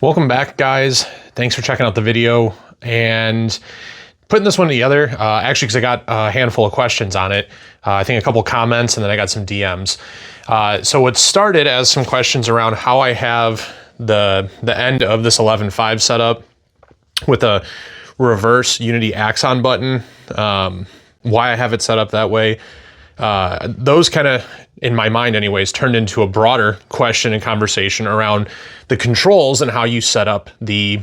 Welcome back, guys. Thanks for checking out the video and putting this one together. Actually, because I got a handful of questions on it. I think a couple comments, and then I got some DMs. So what started as some questions around how I have the end of this 11.5 setup with a reverse Unity Axon button, why I have it set up that way. Those kind of, in my mind anyways, turned into a broader question and conversation around the controls and how you set up the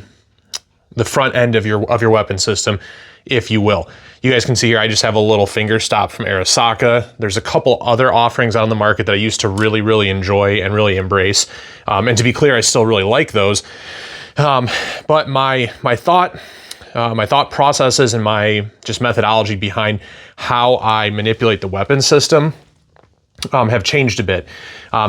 front end of your weapon system, if you will. You guys can see here, I just have a little finger stop from Arisaka. There's a couple other offerings on the market that I used to really enjoy and really embrace. And to be clear, I still really like those. But my thought processes and my just methodology behind how I manipulate the weapon system have changed a bit.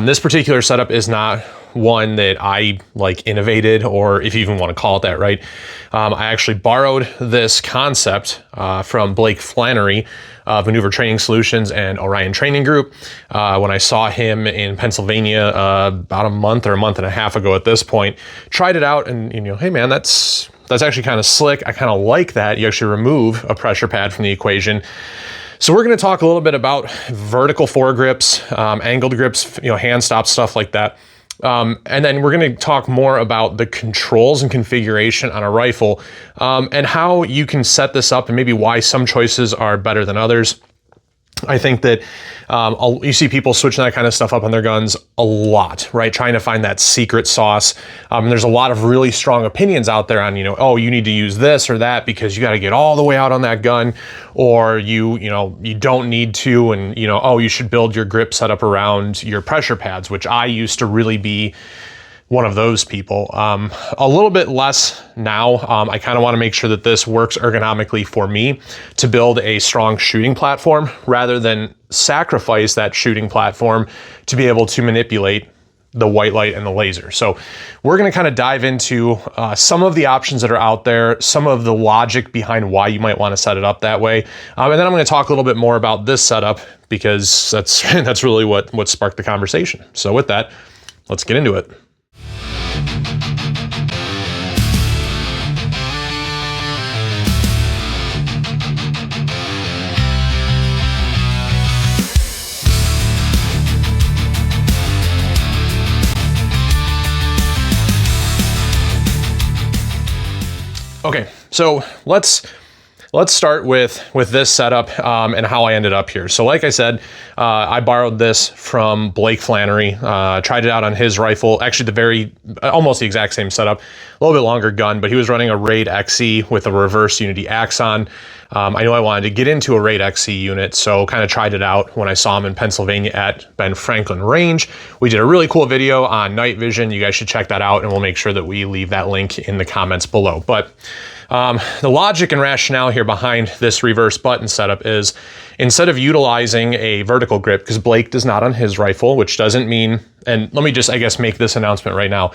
This particular setup is not one that I like innovated, or if you even want to call it that, right? I actually borrowed this concept from Blake Flannery of Maneuver Training Solutions and Orion Training Group when I saw him in Pennsylvania about a month or a month and a half ago at this point. Tried it out and, hey man, that's actually kind of slick. I kind of like that. You actually remove a pressure pad from the equation. So we're going to talk a little bit about vertical foregrips, angled grips, hand stop, stuff like that. And then we're going to talk more about the controls and configuration on a rifle, and how you can set this up and maybe why some choices are better than others. I think that you see people switching that kind of stuff up on their guns a lot, right? Trying to find that secret sauce. And there's a lot of really strong opinions out there on, oh, you need to use this or that because you got to get all the way out on that gun, or you don't need to, and oh, you should build your grip setup around your pressure pads, which I used to really be one of those people. A little bit less now. I kind of want to make sure that this works ergonomically for me to build a strong shooting platform rather than sacrifice that shooting platform to be able to manipulate the white light and the laser. So we're going to kind of dive into some of the options that are out there, some of the logic behind why you might want to set it up that way. And then I'm going to talk a little bit more about this setup because that's really what sparked the conversation. So with that, let's get into it. Okay, so let's start with this setup and how I ended up here. So like I said, I borrowed this from Blake Flannery, tried it out on his rifle, actually almost the exact same setup, a little bit longer gun, but he was running a Raid XE with a reverse Unity Axon. I knew I wanted to get into a Raid XE unit, so kind of tried it out when I saw him in Pennsylvania at Ben Franklin Range. We did a really cool video on night vision. You guys should check that out, and we'll make sure that we leave that link in the comments below. But the logic and rationale here behind this reverse button setup is instead of utilizing a vertical grip, because Blake does not on his rifle, which doesn't mean, and let me just, I guess, make this announcement right now.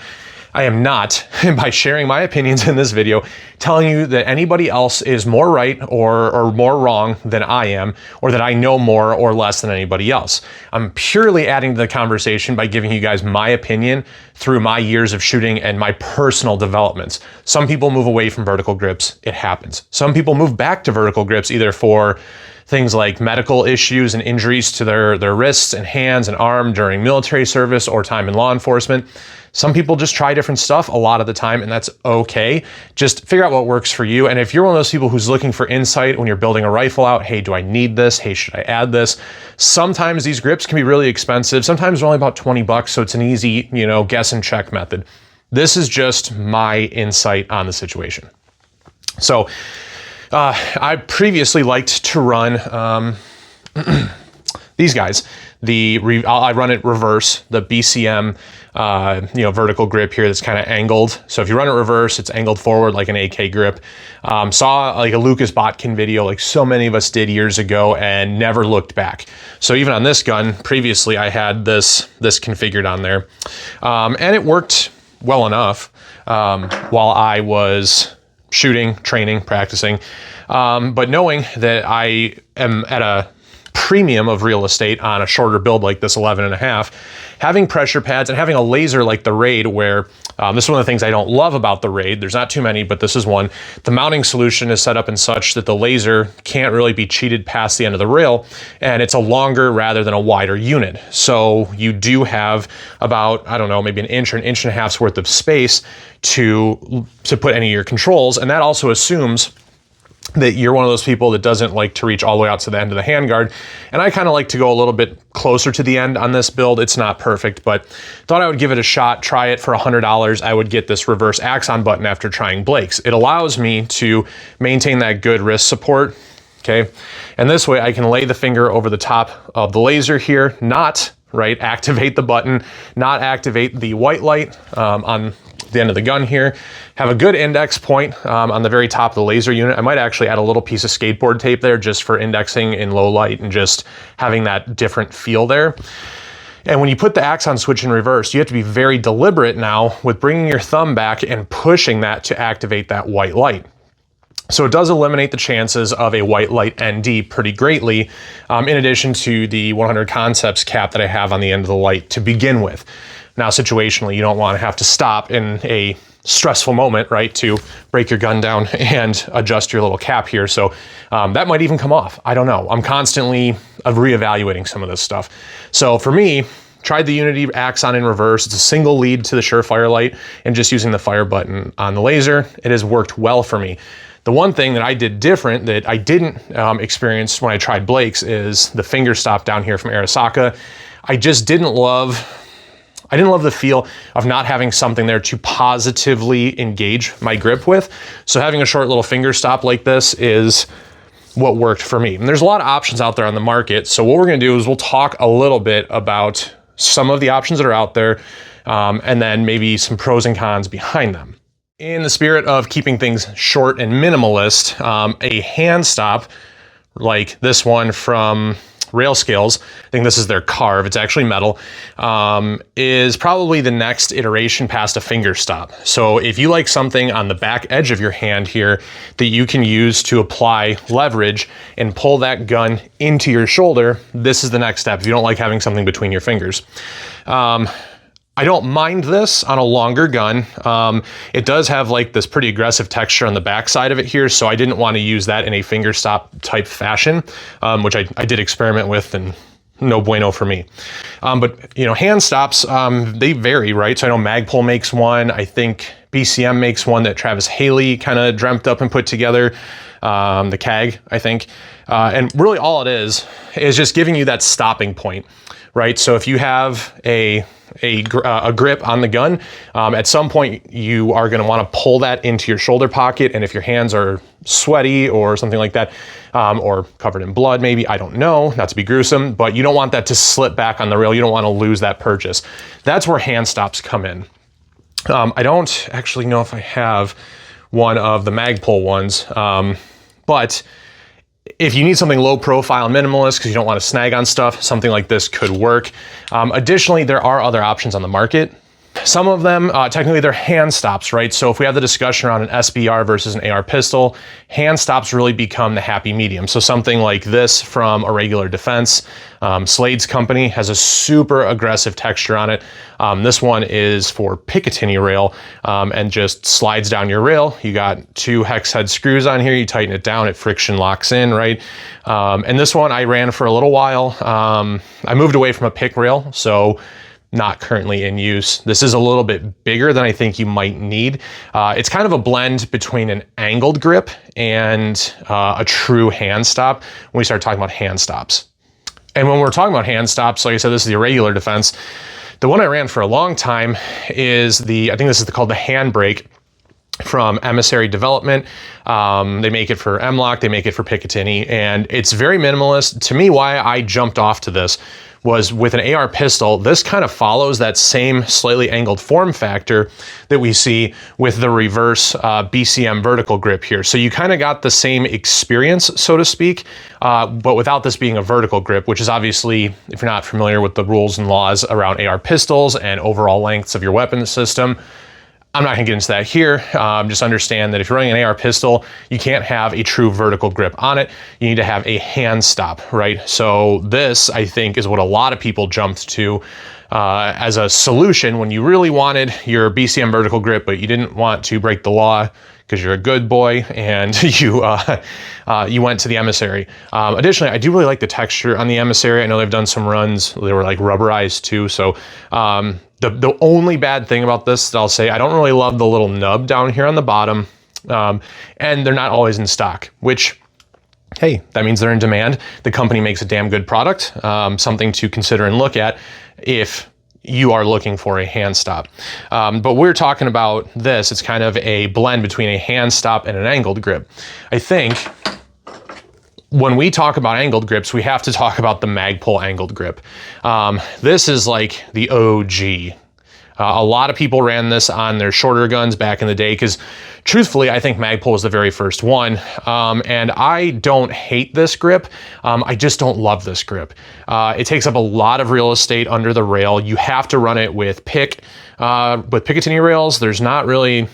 I am not, by sharing my opinions in this video, telling you that anybody else is more right or more wrong than I am, or that I know more or less than anybody else. I'm purely adding to the conversation by giving you guys my opinion through my years of shooting and my personal developments. Some people move away from vertical grips. It happens. Some people move back to vertical grips either for things like medical issues and injuries to their wrists and hands and arm during military service or time in law enforcement. Some people just try different stuff a lot of the time, and that's okay. Just figure out what works for you. And if you're one of those people who's looking for insight when you're building a rifle out, hey, do I need this? Hey, should I add this? Sometimes these grips can be really expensive. Sometimes they're only about 20 bucks, so it's an easy, guess and check method. This is just my insight on the situation. So I previously liked to run these guys. I run it reverse, the BCM, vertical grip here that's kind of angled. So if you run it reverse, it's angled forward like an AK grip. Saw like a Lucas Botkin video like so many of us did years ago and never looked back. So even on this gun, previously I had this configured on there. And it worked well enough while I was shooting, training, practicing. But knowing that I am at a premium of real estate on a shorter build like this 11.5, having pressure pads and having a laser like the Raid, where this is one of the things I don't love about the Raid. There's not too many, but this is one. The mounting solution is set up in such that the laser can't really be cheated past the end of the rail, and it's a longer rather than a wider unit. So you do have about, I don't know, maybe an inch or an inch and a half's worth of space to put any of your controls, and that also assumes that you're one of those people that doesn't like to reach all the way out to the end of the handguard. And I kind of like to go a little bit closer to the end on this build. It's not perfect, but thought I would give it a shot, try it for $100. I would get this reverse Axon button after trying Blake's. It allows me to maintain that good wrist support, okay? And this way I can lay the finger over the top of the laser here, not, right, activate the button, not activate the white light on the end of the gun here. Have a good index point on the very top of the laser unit. I might actually add a little piece of skateboard tape there just for indexing in low light and just having that different feel there. And when you put the Axon switch in reverse, you have to be very deliberate now with bringing your thumb back and pushing that to activate that white light. So it does eliminate the chances of a white light ND pretty greatly, in addition to the 100 Concepts cap that I have on the end of the light to begin with. Now, situationally, you don't want to have to stop in a stressful moment, right, to break your gun down and adjust your little cap here. So that might even come off. I don't know. I'm constantly reevaluating some of this stuff. So for me, tried the Unity Axon in reverse. It's a single lead to the SureFire light and just using the fire button on the laser. It has worked well for me. The one thing that I did different that I didn't experience when I tried Blake's is the finger stop down here from Arisaka. I just didn't love the feel of not having something there to positively engage my grip with. So having a short little finger stop like this is what worked for me. And there's a lot of options out there on the market. So what we're gonna do is we'll talk a little bit about some of the options that are out there, and then maybe some pros and cons behind them. In the spirit of keeping things short and minimalist, a hand stop like this one from Rail Scales, I think this is their Carve, it's actually metal, is probably the next iteration past a finger stop. So if you like something on the back edge of your hand here that you can use to apply leverage and pull that gun into your shoulder, this is the next step if you don't like having something between your fingers. I don't mind this on a longer gun. It does have like this pretty aggressive texture on the back side of it here, so I didn't want to use that in a finger stop type fashion, which I did experiment with, and no bueno for me. But you know, hand stops, they vary, right? So I know Magpul makes one. I think BCM makes one that Travis Haley kind of dreamt up and put together, the CAG, I think. And really all it is just giving you that stopping point, right? So if you have a grip on the gun, at some point you are going to want to pull that into your shoulder pocket, and if your hands are sweaty or something like that, or covered in blood maybe, I don't know, not to be gruesome, but you don't want that to slip back on the rail. You don't want to lose that purchase. That's where hand stops come in. I don't actually know if I have one of the Magpul ones, but if you need something low profile and minimalist because you don't want to snag on stuff, something like this could work. Additionally, there are other options on the market. Some of them, technically they're hand stops, right? So if we have the discussion around an SBR versus an AR pistol, hand stops really become the happy medium. So something like this from Irregular Defense, Slade's company has a super aggressive texture on it. This one is for Picatinny rail, and just slides down your rail. You got 2 hex head screws on here. You tighten it down, it friction locks in, right? And this one I ran for a little while. I moved away from a pick rail, so not currently in use. This is a little bit bigger than I think you might need. It's kind of a blend between an angled grip and a true hand stop when we start talking about hand stops. And when we're talking about hand stops, like I said, this is the Irregular Defense. The one I ran for a long time is I think this is called the Handbrake from Emissary Development. They make it for M-Lock, they make it for Picatinny, and it's very minimalist. To me, why I jumped off to this was with an AR pistol, this kind of follows that same slightly angled form factor that we see with the reverse BCM vertical grip here. So you kind of got the same experience, so to speak, but without this being a vertical grip, which is obviously, if you're not familiar with the rules and laws around AR pistols and overall lengths of your weapon system, I'm not gonna get into that here. Just understand that if you're running an AR pistol, you can't have a true vertical grip on it. You need to have a hand stop, right? So this, I think, is what a lot of people jumped to as a solution when you really wanted your BCM vertical grip, but you didn't want to break the law because you're a good boy and you went to the Emissary. Additionally, I do really like the texture on the Emissary. I know they've done some runs. They were like rubberized too. So the only bad thing about this that I'll say, I don't really love the little nub down here on the bottom. And they're not always in stock, which, hey, that means they're in demand. The company makes a damn good product, something to consider and look at if you are looking for a hand stop. But we're talking about this. It's kind of a blend between a hand stop and an angled grip. I think when we talk about angled grips, we have to talk about the Magpul angled grip. This is like the OG. A lot of people ran this on their shorter guns back in the day because truthfully, I think Magpul was the very first one. And I don't hate this grip. I just don't love this grip. It takes up a lot of real estate under the rail. You have to run it with Picatinny rails. There's not really,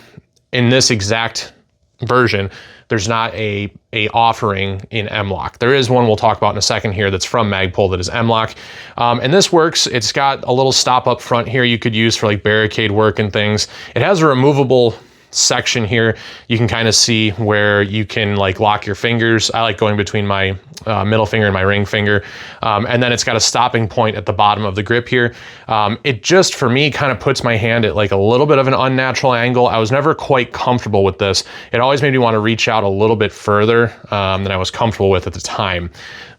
in this exact version, there's not a offering in M-LOK. There is one we'll talk about in a second here that's from Magpul that is M-LOK. And this works. It's got a little stop up front here you could use for like barricade work and things. It has a removable section here. You can kind of see where you can like lock your fingers. I like going between my middle finger and my ring finger. And then it's got a stopping point at the bottom of the grip here. It just, for me, kind of puts my hand at like a little bit of an unnatural angle. I was never quite comfortable with this. It always made me want to reach out a little bit further than I was comfortable with at the time.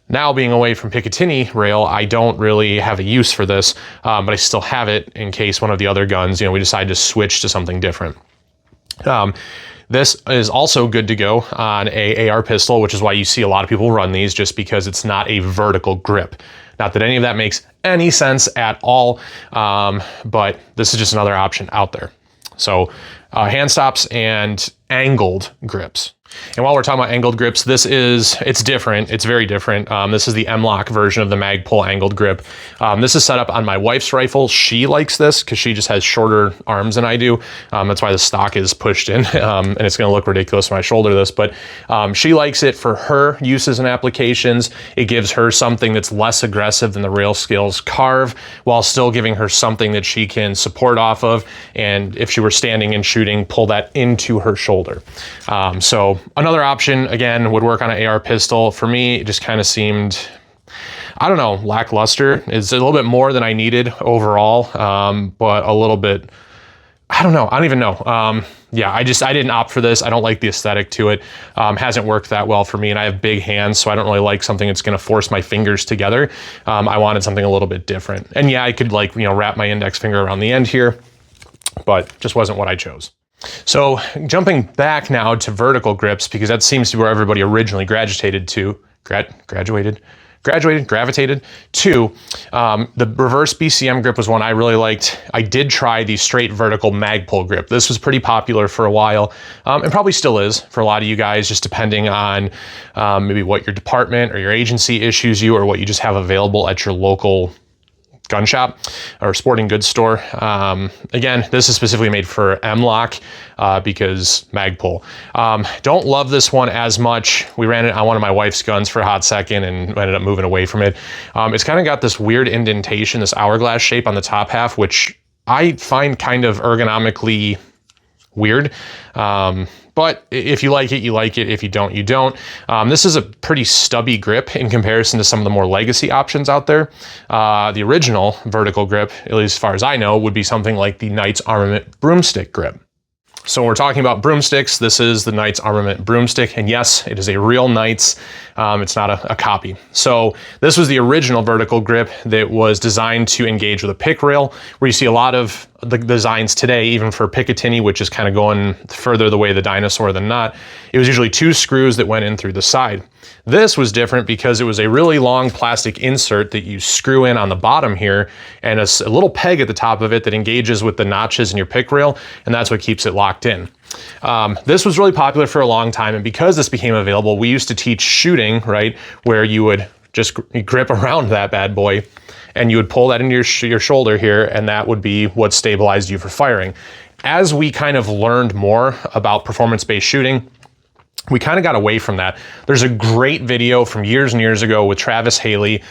Now, being away from Picatinny rail, I don't really have a use for this, but I still have it in case one of the other guns, we decide to switch to something different. This is also good to go on a AR pistol, which is why you see a lot of people run these, just because it's not a vertical grip. Not that any of that makes any sense at all, but this is just another option out there. So hand stops and angled grips. And while we're talking about angled grips, it's different. It's very different. This is the M-LOK version of the Magpul angled grip. This is set up on my wife's rifle. She likes this because she just has shorter arms than I do. That's why the stock is pushed in, and it's going to look ridiculous when I shoulder this. But she likes it for her uses and applications. It gives her something that's less aggressive than the Rail Skills Carve, while still giving her something that she can support off of. And if she were standing and shooting, pull that into her shoulder. So another option, again, would work on an AR pistol. For me, it just kind of seemed, I don't know, lackluster. It's a little bit more than I needed overall, but a little bit, I don't know. I don't even know. Yeah, I didn't opt for this. I don't like the aesthetic to it. Hasn't worked that well for me, and I have big hands, so I don't really like something that's going to force my fingers together. I wanted something a little bit different. And yeah, I could wrap my index finger around the end here, but just wasn't what I chose. So jumping back now to vertical grips, because that seems to be where everybody originally gravitated to. The reverse BCM grip was one I really liked. I did try the straight vertical Magpul grip. This was pretty popular for a while, and probably still is for a lot of you guys, just depending on maybe what your department or your agency issues you, or what you just have available at your local gun shop or sporting goods store. Again, this is specifically made for M-LOK because Magpul. Don't love this one as much. We ran it on one of my wife's guns for a hot second and ended up moving away from it. It's kind of got this weird indentation, this hourglass shape on the top half, which I find kind of ergonomically weird. But if you like it, you like it. If you don't, you don't. This is a pretty stubby grip in comparison to some of the more legacy options out there. The original vertical grip, at least as far as I know, would be something like the Knights Armament broomstick grip. So when we're talking about broomsticks, this is the Knights Armament broomstick, and yes, it is a real Knights. It's not a copy. So this was the original vertical grip that was designed to engage with a pick rail, where you see a lot of the designs today, even for Picatinny, which is kind of going further the way of the dinosaur than not. It was usually 2 screws that went in through the side. This was different because it was a really long plastic insert that you screw in on the bottom here, and a little peg at the top of it that engages with the notches in your pick rail, and that's what keeps it locked in. This was really popular for a long time, and because this became available, we used to teach shooting, right, where you would just grip around that bad boy, and you would pull that into your shoulder here, and that would be what stabilized you for firing. as we kind of learned more about performance-based shooting, we kind of got away from that. There's a great video from years and years ago with Travis Haley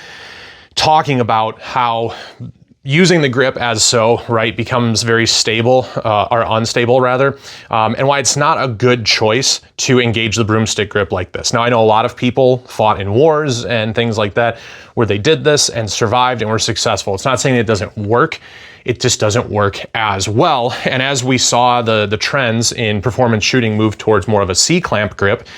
talking about how using the grip as so, right, becomes very stable, or unstable rather, and why it's not a good choice to engage the broomstick grip like this. Now, I know a lot of people fought in wars and things like that where they did this and survived and were successful. It's not saying it doesn't work, it just doesn't work as well. And as we saw the trends in performance shooting move towards more of a C-clamp grip,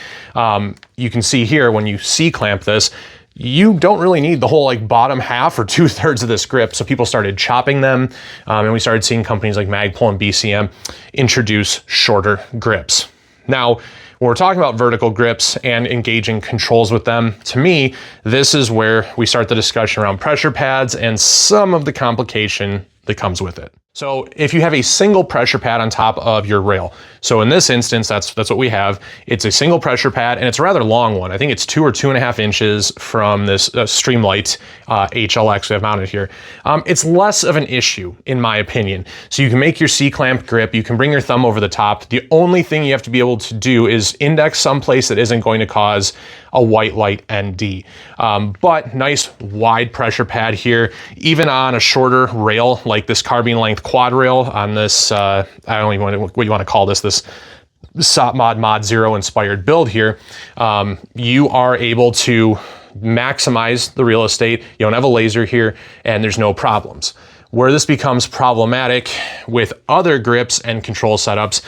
you can see here when you C-clamp this, you don't really need the whole like bottom half or 2/3 of this grip. So people started chopping them, and we started seeing companies like Magpul and BCM introduce shorter grips. Now, when we're talking about vertical grips and engaging controls with them, to me, this is where we start the discussion around pressure pads and some of the complication that comes with it. So if you have a single pressure pad on top of your rail, so in this instance, that's what we have. It's a single pressure pad, and it's a rather long one. I think it's 2 or 2.5 inches from this Streamlight HLX we have mounted here. It's less of an issue, in my opinion. So you can make your C-clamp grip, you can bring your thumb over the top. The only thing you have to be able to do is index someplace that isn't going to cause a white light ND. But nice wide pressure pad here, even on a shorter rail like this carbine length quad rail on this, I don't even know what you want to call this SOP Mod Zero inspired build here. You are able to maximize the real estate. You don't have a laser here, and there's no problems. Where this becomes problematic with other grips and control setups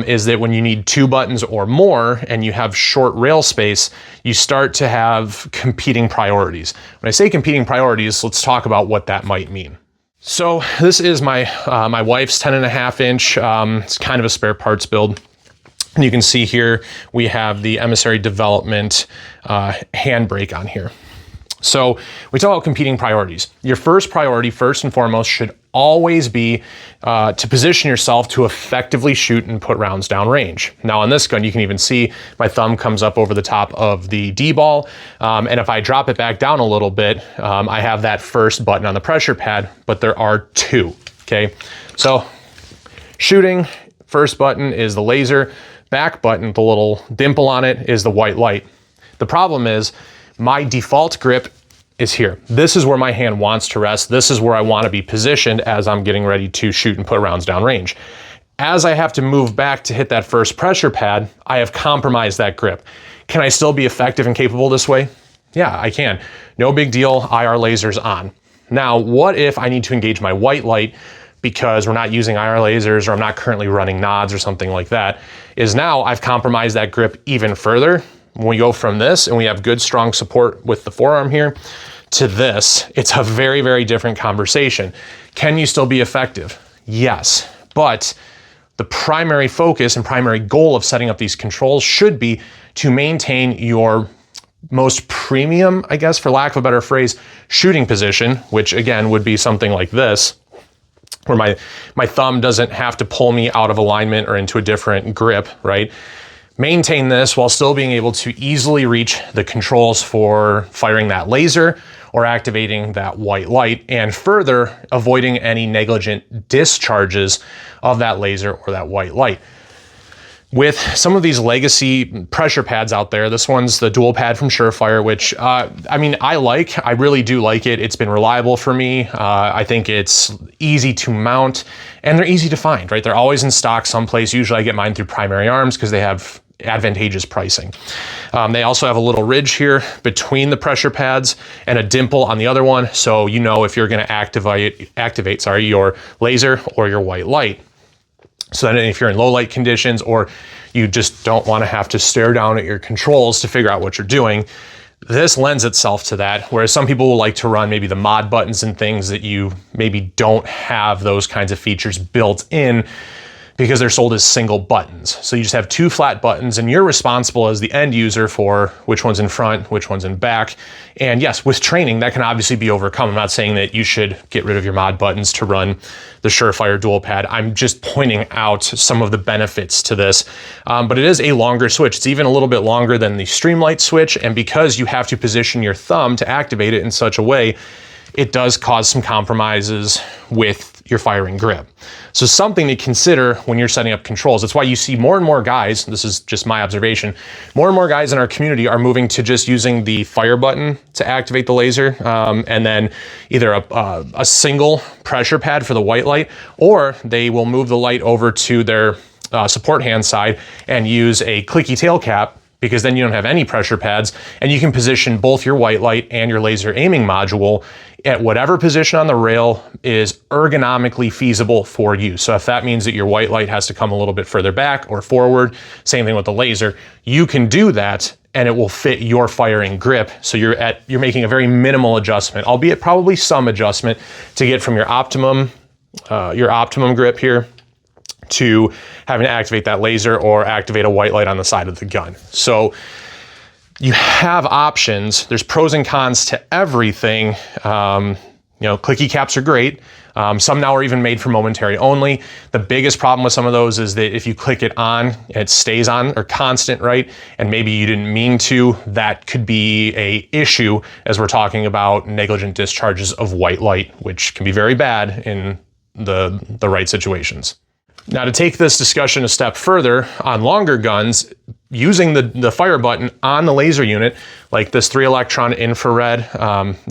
is that when you need 2 buttons or more and you have short rail space, you start to have competing priorities. When I say competing priorities, let's talk about what that might mean. So this is my my wife's 10.5 inch. It's kind of a spare parts build. And you can see here we have the Emissary Development handbrake on here. So we talk about competing priorities. Your first priority, first and foremost, should always be to position yourself to effectively shoot and put rounds down range. Now on this gun, you can even see my thumb comes up over the top of the D-ball. And if I drop it back down a little bit, I have that first button on the pressure pad, but there are 2, okay? So shooting, first button is the laser, back button, the little dimple on it, is the white light. The problem is, my default grip is here. This is where my hand wants to rest. This is where I want to be positioned as I'm getting ready to shoot and put rounds down range. As I have to move back to hit that first pressure pad, I have compromised that grip. Can I still be effective and capable this way? Yeah, I can. No big deal, IR laser's on. Now, what if I need to engage my white light because we're not using IR lasers or I'm not currently running nods or something like that, is now I've compromised that grip even further. When we go from this and we have good strong support with the forearm here to this, it's a very, very different conversation. Can you still be effective? Yes, but the primary focus and primary goal of setting up these controls should be to maintain your most premium, I guess, for lack of a better phrase, shooting position, which again would be something like this, where my thumb doesn't have to pull me out of alignment or into a different grip, right? Maintain this while still being able to easily reach the controls for firing that laser or activating that white light, and further avoiding any negligent discharges of that laser or that white light. With some of these legacy pressure pads out there, this one's the dual pad from SureFire, which I mean, I really do like it. It's been reliable for me. I think it's easy to mount and they're easy to find, right? They're always in stock someplace. Usually I get mine through Primary Arms because they have advantageous pricing. They also have a little ridge here between the pressure pads and a dimple on the other one. So you know if you're gonna activate your laser or your white light. So then if you're in low light conditions or you just don't want to have to stare down at your controls to figure out what you're doing, this lends itself to that. Whereas some people will like to run maybe the mod buttons and things that you maybe don't have those kinds of features built in because they're sold as single buttons. So you just have 2 flat buttons and you're responsible as the end user for which one's in front, which one's in back. And yes, with training, that can obviously be overcome. I'm not saying that you should get rid of your mod buttons to run the SureFire dual pad. I'm just pointing out some of the benefits to this. But it is a longer switch. It's even a little bit longer than the Streamlight switch. And because you have to position your thumb to activate it in such a way, it does cause some compromises with your firing grip. So something to consider when you're setting up controls. That's why you see more and more guys, this is just my observation, more and more guys in our community are moving to just using the fire button to activate the laser, and then either a single pressure pad for the white light, or they will move the light over to their support hand side and use a clicky tail cap, because then you don't have any pressure pads, and you can position both your white light and your laser aiming module at whatever position on the rail is ergonomically feasible for you. So if that means that your white light has to come a little bit further back or forward, same thing with the laser, you can do that and it will fit your firing grip. So you're making a very minimal adjustment, albeit probably some adjustment, to get from your optimum grip here to having to activate that laser or activate a white light on the side of the gun. So you have options. There's pros and cons to everything. Clicky caps are great. Some now are even made for momentary only. The biggest problem with some of those is that if you click it on, it stays on or constant, right? And maybe you didn't mean to, that could be a issue as we're talking about negligent discharges of white light, which can be very bad in the right situations. Now, to take this discussion a step further on longer guns, using the fire button on the laser unit, like this 3-electron infrared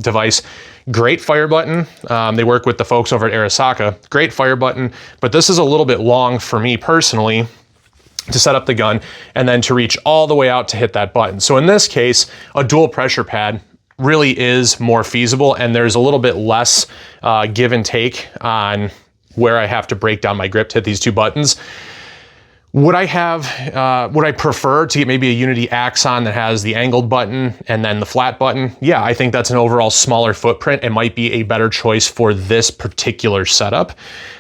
device, great fire button. They work with the folks over at Arisaka, great fire button, but this is a little bit long for me personally to set up the gun and then to reach all the way out to hit that button. So in this case, a dual pressure pad really is more feasible, and there's a little bit less give and take on where I have to break down my grip to hit these two buttons. Would I prefer to get maybe a Unity Axon that has the angled button and then the flat button? Yeah, I think that's an overall smaller footprint. It might be a better choice for this particular setup.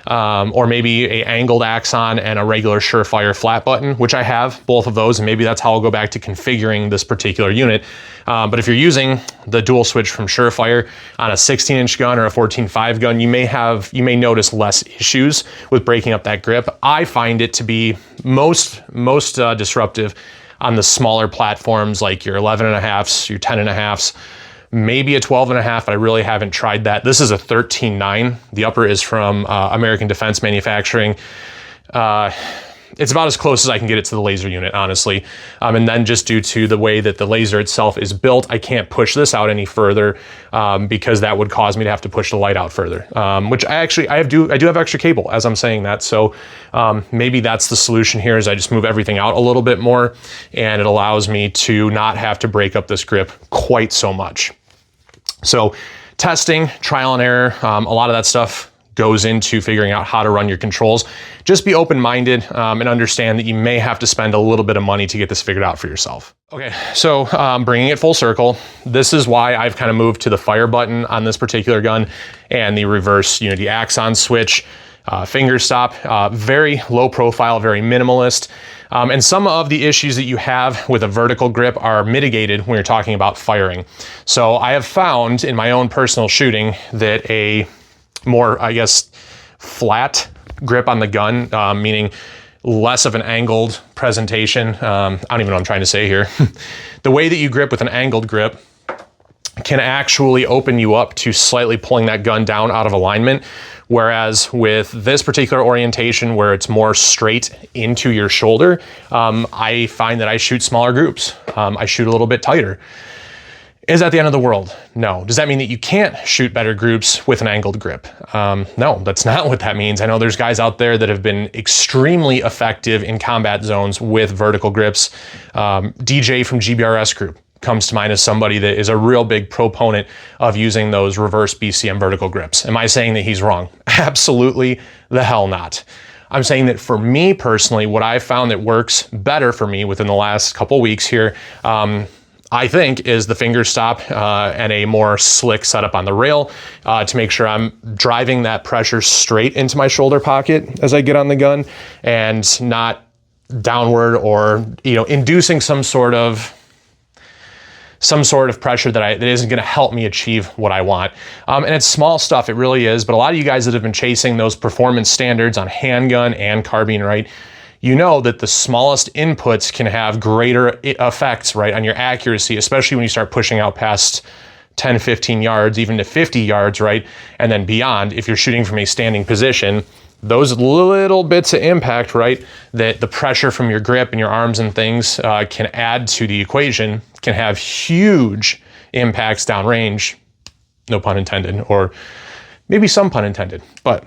Or maybe a angled Axon and a regular SureFire flat button, which I have both of those, and maybe that's how I'll go back to configuring this particular unit. But if you're using the dual switch from SureFire on a 16-inch gun or a 14.5 gun, you may notice less issues with breaking up that grip. I find it to be most disruptive on the smaller platforms like your 11.5s, your 10.5s, maybe a 12.5, but I really haven't tried that. This is a 13.9. The upper is from American Defense Manufacturing. It's about as close as I can get it to the laser unit, honestly. And then just due to the way that the laser itself is built, I can't push this out any further because that would cause me to have to push the light out further, which I do have extra cable as I'm saying that. So maybe that's the solution here, is I just move everything out a little bit more, and it allows me to not have to break up this grip quite so much. So testing, trial and error, a lot of that stuff goes into figuring out how to run your controls. Just be open-minded and understand that you may have to spend a little bit of money to get this figured out for yourself. Okay, so bringing it full circle, this is why I've kind of moved to the fire button on this particular gun and the reverse Unity Axon switch, finger stop, very low profile, very minimalist. And some of the issues that you have with a vertical grip are mitigated when you're talking about firing. So I have found in my own personal shooting that a more, flat grip on the gun, meaning less of an angled presentation. I don't even know what I'm trying to say here. The way that you grip with an angled grip can actually open you up to slightly pulling that gun down out of alignment. Whereas with this particular orientation where it's more straight into your shoulder, I find that I shoot smaller groups. I shoot a little bit tighter. Is that the end of the world? No. Does that mean that you can't shoot better groups with an angled grip? No, that's not what that means. I know there's guys out there that have been extremely effective in combat zones with vertical grips. DJ from GBRS Group comes to mind as somebody that is a real big proponent of using those reverse BCM vertical grips. Am I saying that he's wrong? Absolutely the hell not. I'm saying that for me personally, what I've found that works better for me within the last couple weeks here, I think, is the finger stop and a more slick setup on the rail to make sure I'm driving that pressure straight into my shoulder pocket as I get on the gun and not downward or, inducing some sort of pressure that isn't going to help me achieve what I want. And it's small stuff, it really is. But a lot of you guys that have been chasing those performance standards on handgun and carbine, right? You know that the smallest inputs can have greater effects, right, on your accuracy, especially when you start pushing out past 10, 15 yards, even to 50 yards, right? And then beyond, if you're shooting from a standing position, those little bits of impact, right, that the pressure from your grip and your arms and things can add to the equation, can have huge impacts downrange, no pun intended, or maybe some pun intended, but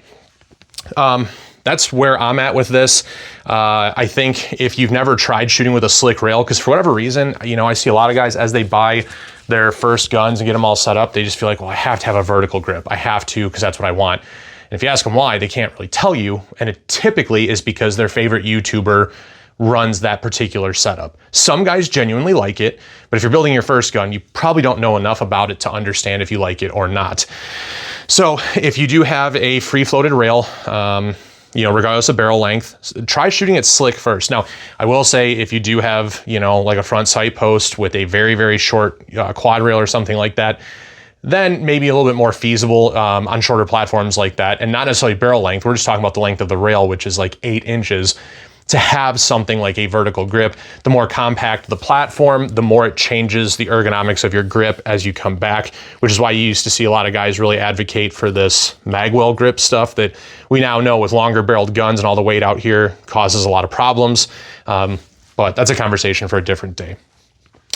that's where I'm at with this. I think if you've never tried shooting with a slick rail, because for whatever reason, you know, I see a lot of guys as they buy their first guns and get them all set up, they just feel like, well, I have to have a vertical grip. I have to, because that's what I want. And if you ask them why, they can't really tell you. And it typically is because their favorite YouTuber runs that particular setup. Some guys genuinely like it, but if you're building your first gun, you probably don't know enough about it to understand if you like it or not. So if you do have a free floated rail, you know, regardless of barrel length, try shooting it slick first. Now, I will say if you do have, you know, like a front sight post with a very, very short quad rail or something like that, then maybe a little bit more feasible on shorter platforms like that, and not necessarily barrel length. We're just talking about the length of the rail, which is like 8 inches. To have something like a vertical grip, the more compact the platform, the more it changes the ergonomics of your grip as you come back, which is why you used to see a lot of guys really advocate for this magwell grip stuff that we now know with longer barreled guns and all the weight out here causes a lot of problems. But that's a conversation for a different day.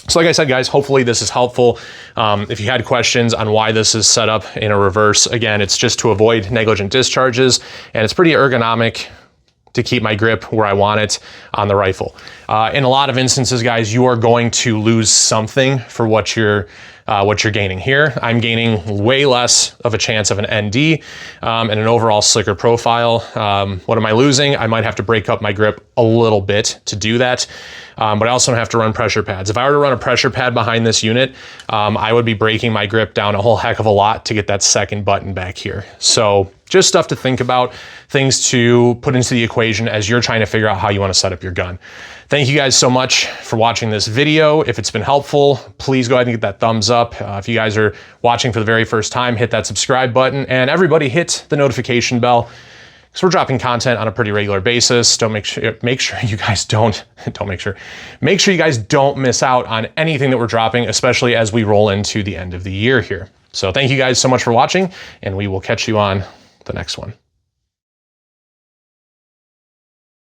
So like I said, guys, hopefully this is helpful. If you had questions on why this is set up in a reverse, again, it's just to avoid negligent discharges, and it's pretty ergonomic to keep my grip where I want it on the rifle. In a lot of instances, guys, you are going to lose something for what you're gaining here. I'm gaining way less of a chance of an ND and an overall slicker profile. What am I losing? I might have to break up my grip a little bit to do that, but I also don't have to run pressure pads. If I were to run a pressure pad behind this unit, I would be breaking my grip down a whole heck of a lot to get that second button back here. So just stuff to think about, things to put into the equation as you're trying to figure out how you want to set up your gun. Thank you guys so much for watching this video. If it's been helpful, please go ahead and get that thumbs up. If you guys are watching for the very first time, hit that subscribe button, and everybody hit the notification bell, because we're dropping content on a pretty regular basis. Make sure you guys don't miss out on anything that we're dropping, especially as we roll into the end of the year here. So thank you guys so much for watching, and we will catch you on the next one.